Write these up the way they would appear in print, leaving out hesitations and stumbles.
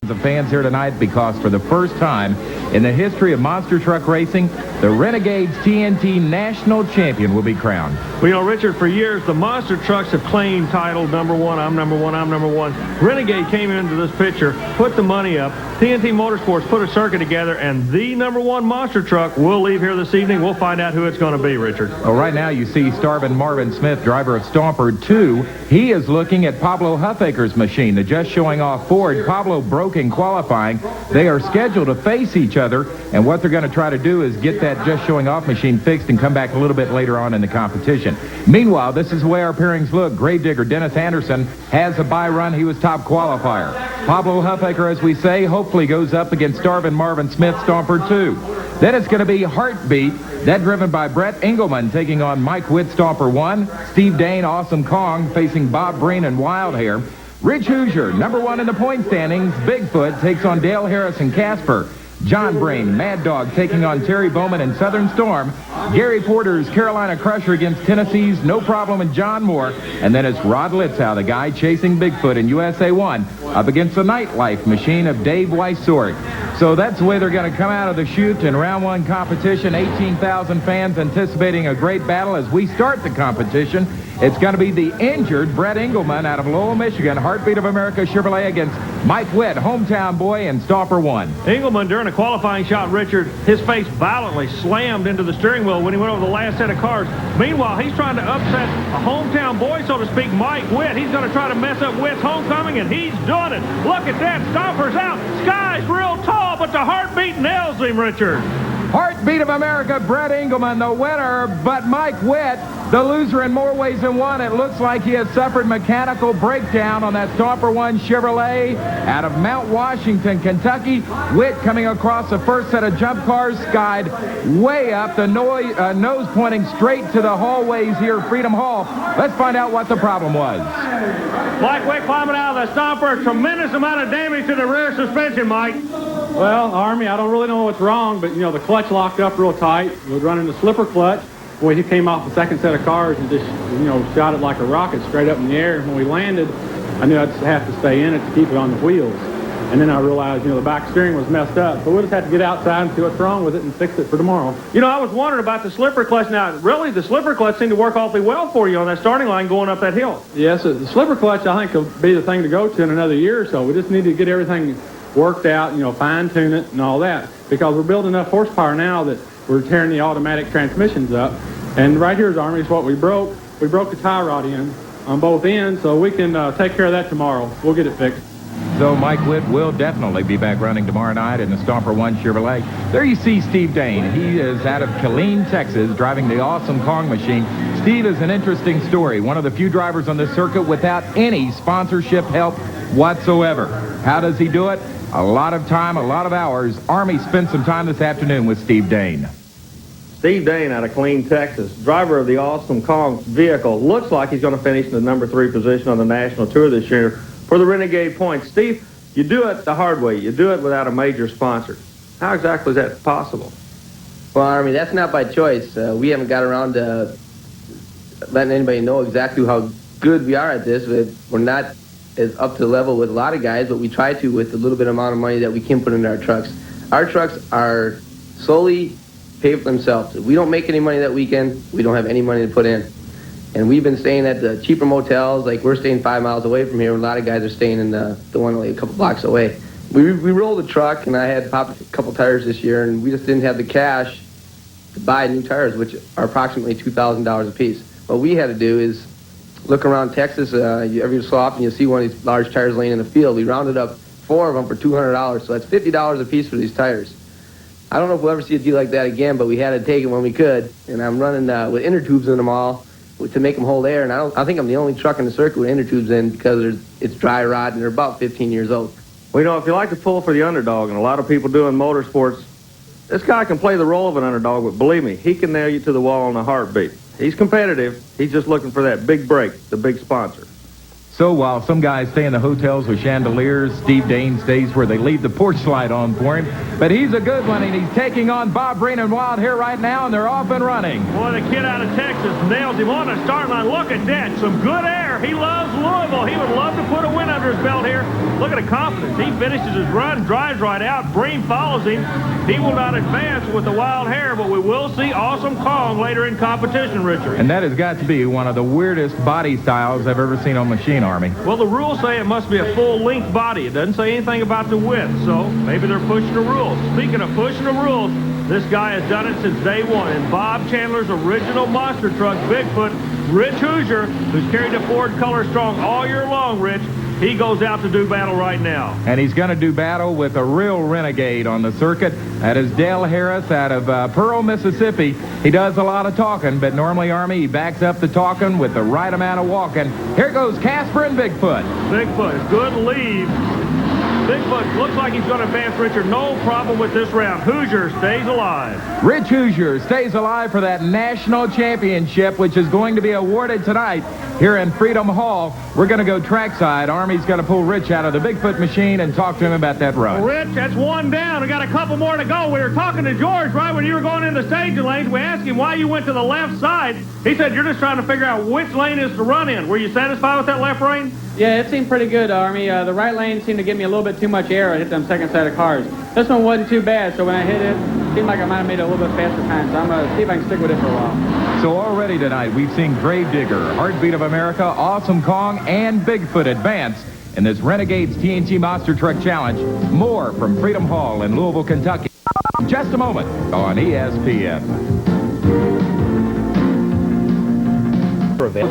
Of fans here tonight because for the first time in the history of monster truck racing, the Renegades TNT National Champion will be crowned. Well, you know, Richard, for years, the monster trucks have claimed title number one, I'm number one, I'm number one. Renegade came into this picture, put the money up. TNT Motorsports put a circuit together, and the number one monster truck will leave here this evening. We'll find out who it's going to be, Richard. Well, right now you see Starvin Marvin Smith, driver of Stomper 2. He is looking at Pablo Huffaker's machine, the just showing off Ford. Pablo broke in qualifying. They are scheduled to face each other, and what they're going to try to do is get that just showing off machine fixed and come back a little bit later on in the competition. Meanwhile, this is the way our pairings look. Gravedigger Dennis Anderson has a bye run. He was top qualifier. Pablo Huffaker, as we say, hopefully goes up against Starvin Marvin Smith, Stomper 2. Then it's going to be Heartbeat, that driven by Brett Engelman, taking on Mike Witt, Stomper 1. Steve Dane, Awesome Kong, facing Bob Breen and Wild Hair. Rich Hoosier, number 1 in the point standings. Bigfoot takes on Dale Harris and Casper. John Brain, Mad Dog, taking on Terry Bowman and Southern Storm. Gary Porter's Carolina Crusher against Tennessee's No Problem and John Moore. And then it's Rod Litzow, the guy chasing Bigfoot in USA 1, up against the Nightlife machine of Dave Weissort. So that's the way they're going to come out of the chute in round 1 competition. 18,000 fans anticipating a great battle as we start the competition. It's going to be the injured Brett Engelman out of Lowell, Michigan. Heartbeat of America Chevrolet against Mike Witt, hometown boy, and Stomper 1. Engelman, during a qualifying shot, Richard, his face violently slammed into the steering wheel when he went over the last set of cars. Meanwhile, he's trying to upset a hometown boy, so to speak, Mike Witt. He's going to try to mess up Witt's homecoming, and he's doing it. Look at that. Stomper's out. Sky's real tall, but the Heartbeat nails him, Richard. Heartbeat of America, Brett Engelman, the winner, but Mike Witt, the loser in more ways than one. It looks like he has suffered mechanical breakdown on that Stomper 1 Chevrolet out of Mount Washington, Kentucky. Witt coming across the first set of jump cars, skied way up, the nose pointing straight to the hallways here at Freedom Hall. Let's find out what the problem was. Mike Witt climbing out of the Stomper, a tremendous amount of damage to the rear suspension, Mike. Well, Army, I don't really know what's wrong, but, you know, the clutch locked up real tight. We was running the slipper clutch. Boy, he came off the second set of cars and just, you know, shot it like a rocket straight up in the air. When we landed, I knew I'd just have to stay in it to keep it on the wheels. And then I realized, you know, the back steering was messed up. So we'll just have to get outside and see what's wrong with it and fix it for tomorrow. You know, I was wondering about the slipper clutch. Now, really, the slipper clutch seemed to work awfully well for you on that starting line going up that hill. Yes, the slipper clutch, I think, will be the thing to go to in another year or so. We just need to get everything worked out, you know, fine-tune it and all that. Because we're building enough horsepower now that we're tearing the automatic transmissions up. And right here's, Army, is what we broke. We broke the tie rod in on both ends, so we can take care of that tomorrow. We'll get it fixed. So Mike Witt will definitely be back running tomorrow night in the Stomper 1 Chevrolet. There you see Steve Dane. He is out of Killeen, Texas, driving the Awesome Kong machine. Steve is an interesting story. One of the few drivers on this circuit without any sponsorship help whatsoever. How does he do it? A lot of time, a lot of hours. Army spent some time this afternoon with Steve Dane. Steve Dane out of Killeen, Texas, driver of the Awesome Kong vehicle. Looks like he's going to finish in the number 3 position on the national tour this year for the Renegade points. Steve, you do it the hard way. You do it without a major sponsor. How exactly is that possible? Well, Army, that's not by choice. We haven't got around to letting anybody know exactly how good we are at this. We're not as up to the level with a lot of guys, but we try to with a little bit amount of money that we can put into our trucks. Our trucks are solely pay for themselves. If we don't make any money that weekend, we don't have any money to put in. And we've been staying at the cheaper motels. Like, we're staying 5 miles away from here. A lot of guys are staying in the one only a couple blocks away. We rolled the truck, and I had popped a couple tires this year, and we just didn't have the cash to buy new tires, which are approximately $2,000 a piece. What we had to do is look around Texas. Every so often you'll see one of these large tires laying in the field. We rounded up 4 of them for $200, so that's $50 a piece for these tires. I don't know if we'll ever see a deal like that again, but we had to take it when we could. And I'm running with inner tubes in them all to make them hold air. And I think I'm the only truck in the circuit with inner tubes in because it's dry rot and they're about 15 years old. Well, you know, if you like to pull for the underdog, and a lot of people do in motorsports, this guy can play the role of an underdog, but believe me, he can nail you to the wall in a heartbeat. He's competitive. He's just looking for that big break, the big sponsor. So while some guys stay in the hotels with chandeliers, Steve Dane stays where they leave the porch light on for him. But he's a good one, and he's taking on Bob Breen and Wild here right now, and they're off and running. Boy, the kid out of Texas nails him on the start line. Look at that. Some good air. He loves Louisville. He would love to put a win under his belt here. Look at the confidence. He finishes his run, drives right out. Bream follows him. He will not advance with the wild hair, but we will see Awesome Kong later in competition, Richard. And that has got to be one of the weirdest body styles I've ever seen on Machine Army. Well, the rules say it must be a full-length body. It doesn't say anything about the width, so maybe they're pushing the rules. Speaking of pushing the rules, this guy has done it since day one. In Bob Chandler's original monster truck, Bigfoot, Rich Hoosier, who's carried the Ford Color Strong all year long, Rich, he goes out to do battle right now. And he's going to do battle with a real renegade on the circuit. That is Dale Harris out of Pearl, Mississippi. He does a lot of talking, but normally, Army, he backs up the talking with the right amount of walking. Here goes Casper and Bigfoot. Bigfoot, good lead. Bigfoot looks like he's going to advance, Richard. No problem with this round. Hoosier stays alive. Rich Hoosier stays alive for that national championship, which is going to be awarded tonight here in Freedom Hall. We're going to go trackside. Army's going to pull Rich out of the Bigfoot machine and talk to him about that run. Well, Rich, that's one down. We got a couple more to go. We were talking to George right when you were going in the staging lanes. We asked him why you went to the left side. He said you're just trying to figure out which lane is to run in. Were you satisfied with that left lane? Yeah, it seemed pretty good, Army. The right lane seemed to give me a little bit too much air. I hit them second set of cars. This one wasn't too bad, so when I hit it, it seemed like I might have made it a little bit faster time, so I'm going to see if I can stick with it for a while. So already tonight, we've seen Gravedigger, Heartbeat of America, Awesome Kong, and Bigfoot advance in this Renegades TNT Monster Truck Challenge. More from Freedom Hall in Louisville, Kentucky. In just a moment on ESPN.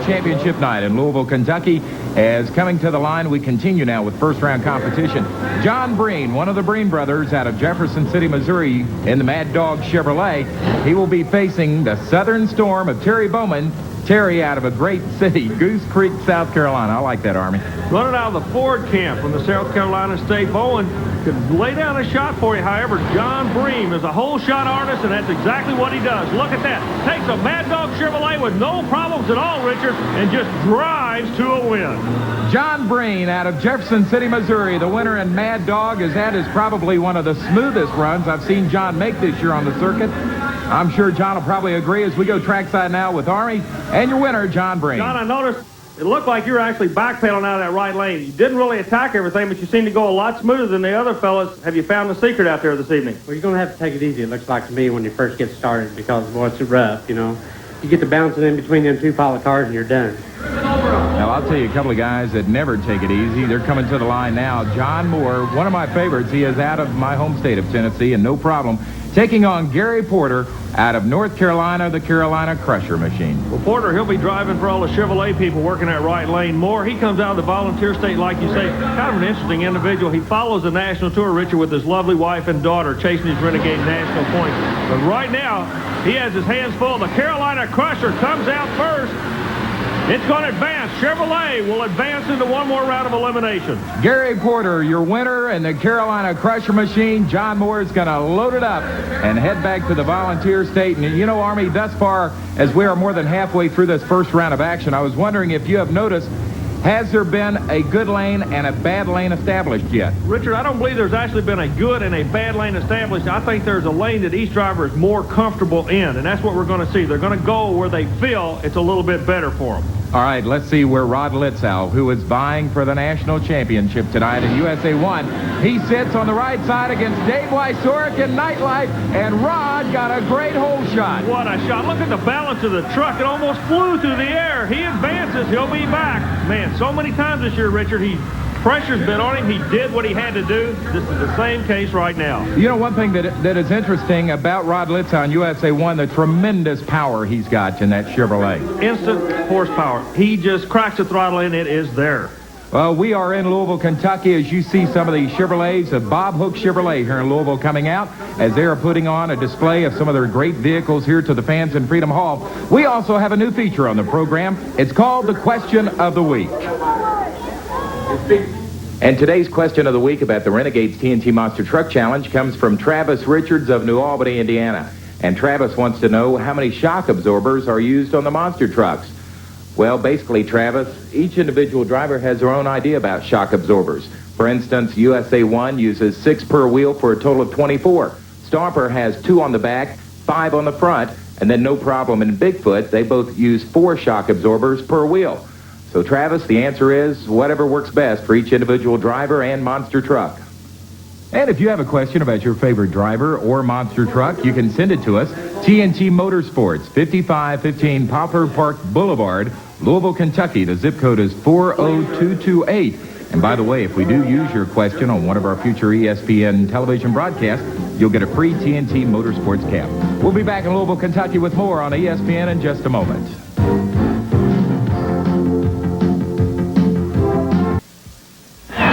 Championship night in Louisville, Kentucky is coming to the line. We continue now with first-round competition. John Breen, one of the Breen brothers out of Jefferson City, Missouri, in the Mad Dog Chevrolet. He will be facing the Southern Storm of Terry Bowman. Terry out of a great city, Goose Creek, South Carolina. I like that, Army. Running out of the Ford camp from the South Carolina State. Bowen could lay down a shot for you. However, John Bream is a whole shot artist, and that's exactly what he does. Look at that. Takes a Mad Dog Chevrolet with no problems at all, Richard, and just drives to a win. John Breen out of Jefferson City, Missouri. The winner in Mad Dog, as that is probably one of the smoothest runs I've seen John make this year on the circuit. I'm sure John will probably agree as we go trackside now with Army and your winner, John Breen. John, I noticed it looked like you were actually backpedaling out of that right lane. You didn't really attack everything, but you seemed to go a lot smoother than the other fellas. Have you found the secret out there this evening? Well, you're going to have to take it easy, it looks like to me, when you first get started, because, boy, it's rough, you know. You get to bouncing in between them two pile of cars and you're done. Now, I'll tell you a couple of guys that never take it easy. They're coming to the line now. John Moore, one of my favorites. He is out of my home state of Tennessee, and no problem, taking on Gary Porter out of North Carolina, the Carolina Crusher Machine. Well, Porter, he'll be driving for all the Chevrolet people working that right lane. Moore, he comes out of the volunteer state, like you say, kind of an interesting individual. He follows the national tour, Richard, with his lovely wife and daughter, chasing his Renegade national points. But right now, he has his hands full. The Carolina Crusher comes out first. It's going to advance. Chevrolet will advance into one more round of elimination. Gary Porter, your winner in the Carolina Crusher Machine. John Moore is going to load it up and head back to the volunteer state. And you know, Army, thus far, as we are more than halfway through this first round of action, I was wondering if you have noticed, has there been a good lane and a bad lane established yet? Richard, I don't believe there's actually been a good and a bad lane established. I think there's a lane that each driver is more comfortable in, and that's what we're going to see. They're going to go where they feel it's a little bit better for them. All right, let's see where Rod Litzow, who is vying for the national championship tonight in USA 1, he sits on the right side against Dave Wysorek in Nightlife, and Rod got a great hole shot. What a shot. Look at the balance of the truck. It almost flew through the air. He advances. He'll be back. Man, so many times this year, Richard, pressure's been on him. He did what he had to do. This is the same case right now. You know, one thing that is interesting about Rod Litzow in USA 1, the tremendous power he's got in that Chevrolet. Instant horsepower. He just cracks the throttle and it is there. Well, we are in Louisville, Kentucky, as you see some of the Chevrolets of Bob Hook Chevrolet here in Louisville coming out as they are putting on a display of some of their great vehicles here to the fans in Freedom Hall. We also have a new feature on the program. It's called the Question of the Week. And today's question of the week about the Renegades TNT Monster Truck Challenge comes from Travis Richards of New Albany, Indiana. And Travis wants to know how many shock absorbers are used on the monster trucks. Well, basically, Travis, each individual driver has their own idea about shock absorbers. For instance, USA 1 uses 6 per wheel for a total of 24. Stomper has 2 on the back, 5 on the front, and then no problem in Bigfoot, they both use 4 shock absorbers per wheel. So, Travis, the answer is whatever works best for each individual driver and monster truck. And if you have a question about your favorite driver or monster truck, you can send it to us. TNT Motorsports, 5515 Poplar Park Boulevard, Louisville, Kentucky. The zip code is 40228. And by the way, if we do use your question on one of our future ESPN television broadcasts, you'll get a free TNT Motorsports cap. We'll be back in Louisville, Kentucky with more on ESPN in just a moment.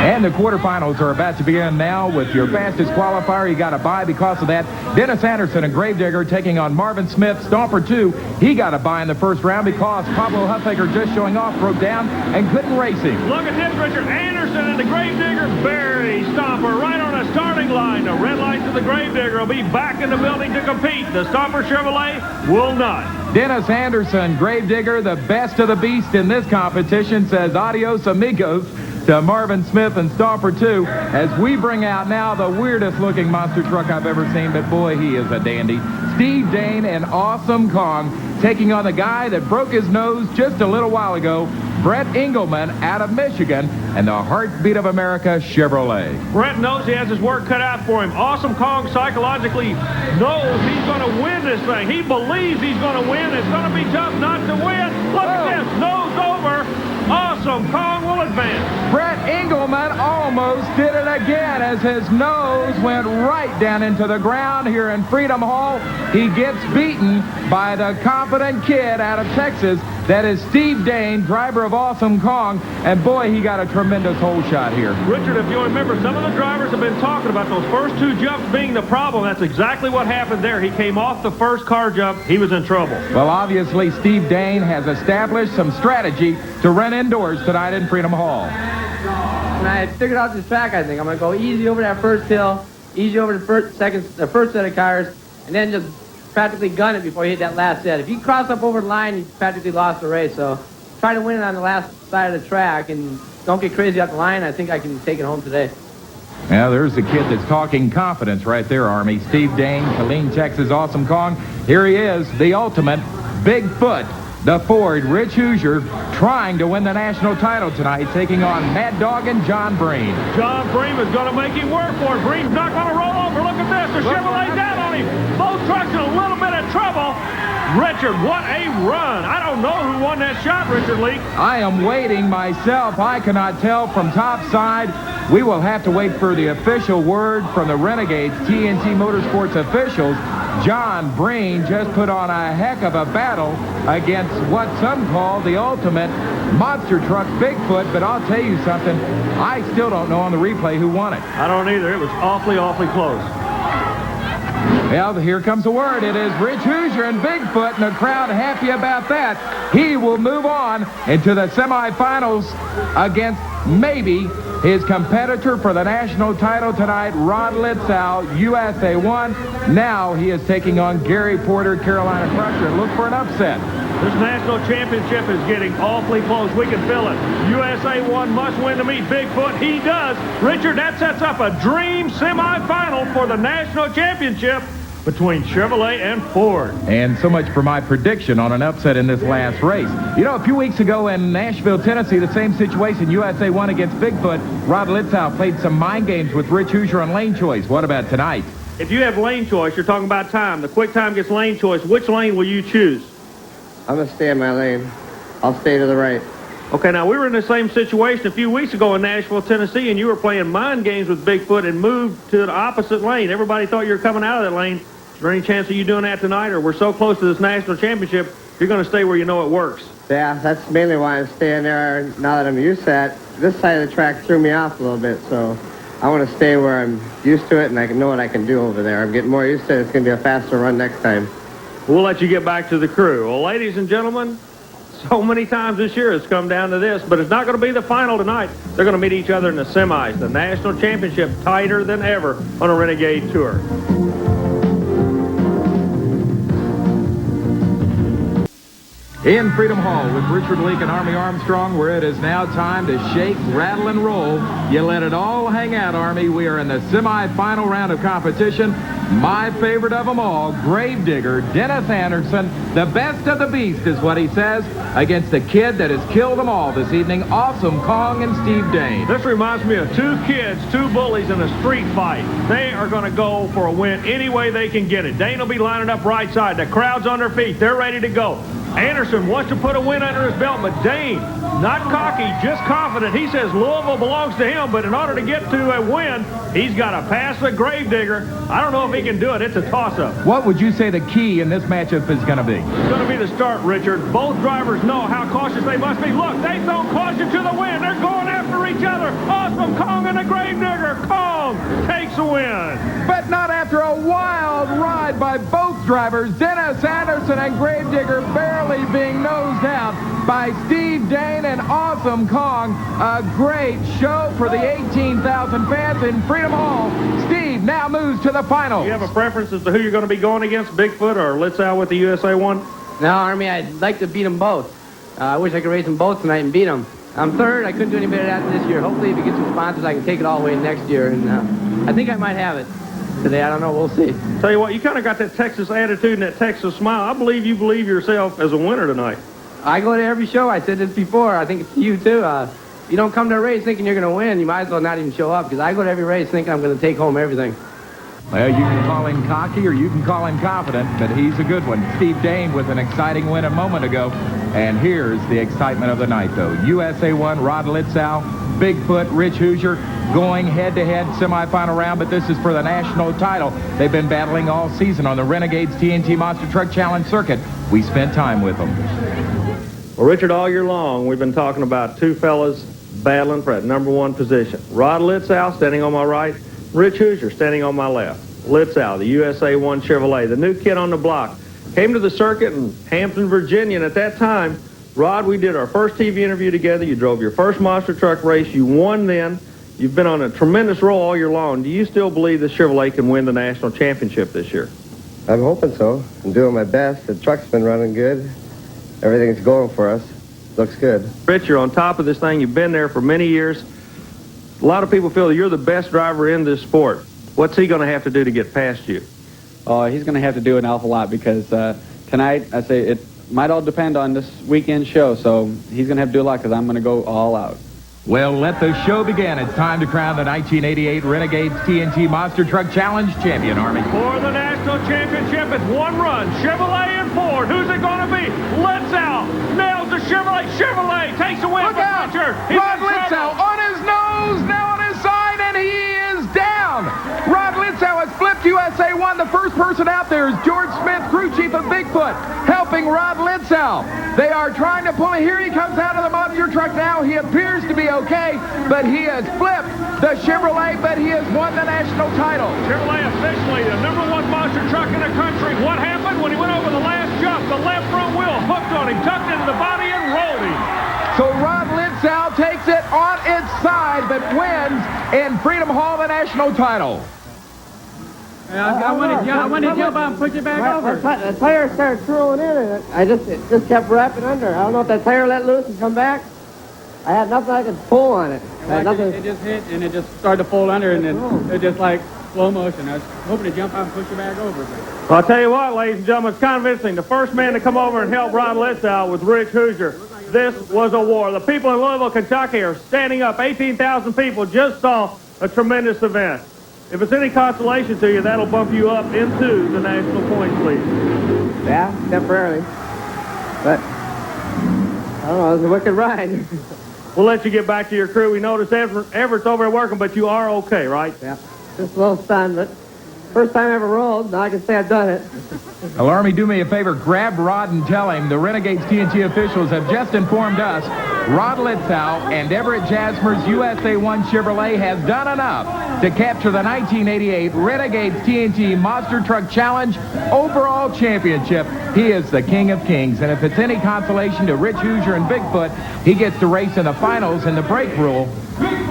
And the quarterfinals are about to begin now with your fastest qualifier. You got a bye because of that. Dennis Anderson and Gravedigger taking on Marvin Smith. Stomper 2, he got a bye in the first round because Pablo Huffaker just showing off broke down and couldn't race him. Look at this, Richard. Anderson and the Gravedigger bury Stomper right on a starting line. The red lights of the Gravedigger will be back in the building to compete. The Stomper Chevrolet will not. Dennis Anderson, Gravedigger, the best of the beast in this competition, says adios amigos to Marvin Smith and Stomper 2 as we bring out now the weirdest looking monster truck I've ever seen, but boy, he is a dandy. Steve Dane and Awesome Kong taking on the guy that broke his nose just a little while ago, Brett Engelman out of Michigan, and the heartbeat of America, Chevrolet. Brett knows he has his work cut out for him. Awesome Kong psychologically knows he's going to win this thing. He believes he's going to win. It's going to be tough not to win. Look at this. Nose over. Awesome Kong will advance. Brett Engelman almost did it again as his nose went right down into the ground here in Freedom Hall. He gets beaten by the confident kid out of Texas. That is Steve Dane, driver of Awesome Kong, and boy, he got a tremendous hole shot here. Richard, if you remember, some of the drivers have been talking about those first two jumps being the problem. That's exactly what happened there. He came off the first car jump. He was in trouble. Well, obviously, Steve Dane has established some strategy to run indoors tonight in Freedom Hall. And I figured out this track, I think. I'm going to go easy over that first hill, easy over the first set of cars, and then just practically gun it before you hit that last set. If you cross up over the line, you practically lost the race. So try to win it on the last side of the track and don't get crazy off the line. I think I can take it home today. Now, there's the kid that's talking confidence right there, Army. Steve Dane, Killeen, Texas, Awesome Kong. Here he is, the ultimate Bigfoot, the Ford, Rich Hoosier, trying to win the national title tonight, taking on Mad Dog and John Breen. John Breen is going to make him work for it. Breen's not going to roll over. Look at this. The Chevrolet down on him. Both trucks in a little bit of trouble. Richard, what a run. I don't know who won that shot, Richard Leake. I am waiting myself. I cannot tell from top side. We will have to wait for the official word from the Renegades, TNT Motorsports officials. John Breen just put on a heck of a battle against what some call the ultimate monster truck Bigfoot, but I'll tell you something, I still don't know on the replay who won it. I don't either. It was awfully, awfully close. Well, here comes the word. It is Rich Hoosier and Bigfoot, and the crowd happy about that. He will move on into the semifinals against maybe his competitor for the national title tonight, Rod Litzow, USA 1. Now he is taking on Gary Porter, Carolina Crusher. Look for an upset. This national championship is getting awfully close. We can feel it. USA 1 must win to meet Bigfoot. He does. Richard, that sets up a dream semifinal for the national championship between Chevrolet and Ford. And so much for my prediction on an upset in this last race. You know, a few weeks ago in Nashville, Tennessee, the same situation, USA 1 against Bigfoot. Rod Litzow played some mind games with Rich Hoosier on lane choice. What about tonight? If you have lane choice, you're talking about time. The quick time gets lane choice. Which lane will you choose? I'm going to stay in my lane. I'll stay to the right. Okay, now we were in the same situation a few weeks ago in Nashville, Tennessee, and you were playing mind games with Bigfoot and moved to the opposite lane. Everybody thought you were coming out of that lane. Is there any chance of you doing that tonight, or we're so close to this national championship, you're going to stay where you know it works? Yeah, that's mainly why I'm staying there now that I'm used to that. This side of the track threw me off a little bit, so I want to stay where I'm used to it and I can know what I can do over there. I'm getting more used to it. It's going to be a faster run next time. We'll let you get back to the crew. Well, ladies and gentlemen, so many times this year it's come down to this, but it's not going to be the final tonight. They're going to meet each other in the semis. The national championship tighter than ever on a Renegade Tour. In Freedom Hall with Richard Leake and Army Armstrong, where it is now time to shake, rattle, and roll. You let it all hang out, Army. We are in the semifinal round of competition. My favorite of them all, Gravedigger Dennis Anderson, the best of the beast is what he says, against the kid that has killed them all this evening, Awesome Kong and Steve Dane. This reminds me of two kids, two bullies in a street fight. They are going to go for a win any way they can get it. Dane will be lining up right side. The crowd's on their feet. They're ready to go. Anderson wants to put a win under his belt, but Dane, not cocky, just confident. He says Louisville belongs to him, but in order to get to a win, he's got to pass the Gravedigger. I don't know if he can do it. It's a toss-up. What would you say the key in this matchup is going to be? It's going to be the start, Richard. Both drivers know how cautious they must be. Look, they throw caution to the wind. They're going after each other. Awesome Kong and the Gravedigger. Kong takes the win. But not after a wild ride by both drivers. Dennis Anderson and Gravedigger barely being nosed out by Steve Dane and Awesome Kong. A great show for the 18,000 fans in Freedom Hall. Steve now moves to the finals. Do you have a preference as to who you're going to be going against, Bigfoot or Litzow with the USA 1? No, Army, I'd like to beat them both. I wish I could race them both tonight and beat them. I'm third. I couldn't do any better than that this year. Hopefully, if we get some sponsors, I can take it all the way next year. And I think I might have it today. I don't know. We'll see. Tell you what, you kind of got that Texas attitude and that Texas smile. I believe you believe yourself as a winner tonight. I go to every show. I said this before. I think it's you, too. You don't come to a race thinking you're going to win. You might as well not even show up, because I go to every race thinking I'm going to take home everything. Well, you can call him cocky or you can call him confident, but he's a good one. Steve Dane with an exciting win a moment ago. And here's the excitement of the night, though. USA 1, Rod Litzow, Bigfoot, Rich Hoosier going head-to-head semifinal round, but this is for the national title. They've been battling all season on the Renegades TNT Monster Truck Challenge circuit. We spent time with them. Well, Richard, all year long, we've been talking about two fellas battling for that number one position. Rod Litzow standing on my right, Rich Hoosier standing on my left. Litzow, the USA 1 Chevrolet, the new kid on the block, came to the circuit in Hampton, Virginia, and at that time, Rod, we did our first TV interview together. You drove your first monster truck race. You won then. You've been on a tremendous roll all year long. Do you still believe the Chevrolet can win the national championship this year? I'm hoping so. I'm doing my best. The truck's been running good. Everything's going for us. Looks good. Rich, you're on top of this thing. You've been there for many years. A lot of people feel that you're the best driver in this sport. What's he going to have to do to get past you? He's going to have to do an awful lot, because tonight, I say, it might all depend on this weekend show, so he's going to have to do a lot, because I'm going to go all out. Well, let the show begin. It's time to crown the 1988 Renegades TNT Monster Truck Challenge champion, Army. For the national championship, it's one run. Chevrolet and Ford. Who's it going to be? Litzow nails the Chevrolet. Chevrolet takes the win. Look out! Richard. Rod Litzow on his nose, now on his side, and he is down. Rod Litzow has flipped USA 1. The first person out there is George Smith, crew chief of Bigfoot, helping Rod Litzow. They are trying to pull him. Here he comes out of the monster truck now. He appears to be okay, but he has flipped the Chevrolet, but he has won the national title. Chevrolet officially the number one monster truck in the country. What happened when he went over the last jump? The left front wheel hooked on him, tucked into the body, and rolled him. So Rod Litzow takes it on its side, but wins in Freedom Hall the national title. I want to jump out and push it back over. The tire started twirling in, and it just kept wrapping under. I don't know if that tire let loose and come back. I had nothing I could pull on it. It just hit, and it just started to fold under, and then it just like slow motion. I was hoping to jump out and push it back over. Well, I'll tell you what, ladies and gentlemen, it's convincing. The first man to come over and help Rod Litzow was Rich Hoosier. This was a war. The people in Louisville, Kentucky are standing up. 18,000 people just saw a tremendous event. If it's any consolation to you, that'll bump you up into the national points lead. Yeah, temporarily. But, I don't know, it was a wicked ride. We'll let you get back to your crew. We noticed Everett's over there working, but you are okay, right? Yeah, just a little stunned, but first time I ever rolled, now I can say I've done it. Well, Army, do me a favor. Grab Rod and tell him the Renegades TNT officials have just informed us Rod Litzow and Everett Jasmer's USA 1 Chevrolet has done enough to capture the 1988 Renegades TNT Monster Truck Challenge overall championship. He is the king of kings, and if it's any consolation to Rich Hoosier and Bigfoot, he gets to race in the finals in the brake rule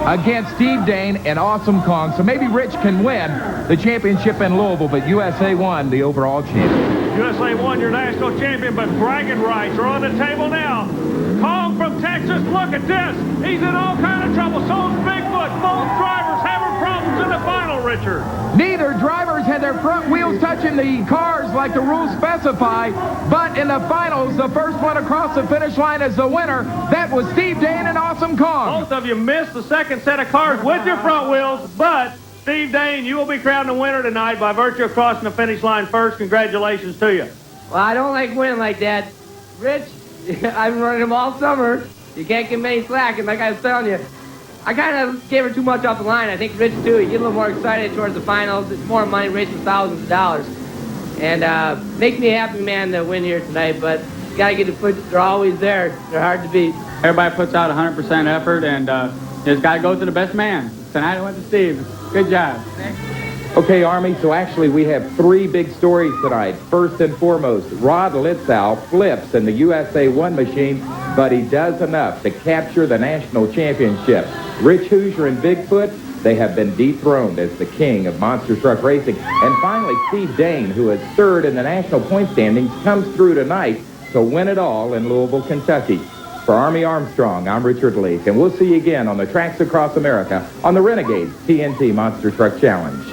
against Steve Dane and Awesome Kong. So maybe Rich can win the championship in Louisville, but USA 1 the overall champion. USA won your national champion, but bragging rights are on the table now. Kong from Texas, look at this. He's in all kind of trouble. So's Bigfoot. Both drivers having problems in the final, Richard. Neither drivers had their front wheels touching the cars like the rules specify, but in the finals, the first one across the finish line as the winner, that was Steve Dane and Awesome Kong. Both of you missed the second set of cars with your front wheels, but Steve Dane, you will be crowned the winner tonight by virtue of crossing the finish line first. Congratulations to you. Well, I don't like winning like that. Rich, I've been running him all summer. You can't give him any slack, and like I was telling you, I kind of gave her too much off the line. I think Rich, too, you get a little more excited towards the finals. It's more money, racing thousands of dollars. And makes me a happy man to win here tonight, but you got to get the foot. They're always there. They're hard to beat. Everybody puts out 100% effort, and just got to go to the best man. Tonight I went to Steve. Good job. Okay, Army, so actually we have three big stories tonight. First and foremost, Rod Litzow flips in the USA 1 machine, but he does enough to capture the national championship. Rich Hoosier and Bigfoot, they have been dethroned as the king of monster truck racing. And finally, Steve Dane, who is third in the national point standings, comes through tonight to win it all in Louisville, Kentucky. For Army Armstrong, I'm Richard Leake, and we'll see you again on the tracks across America on the Renegade TNT Monster Truck Challenge.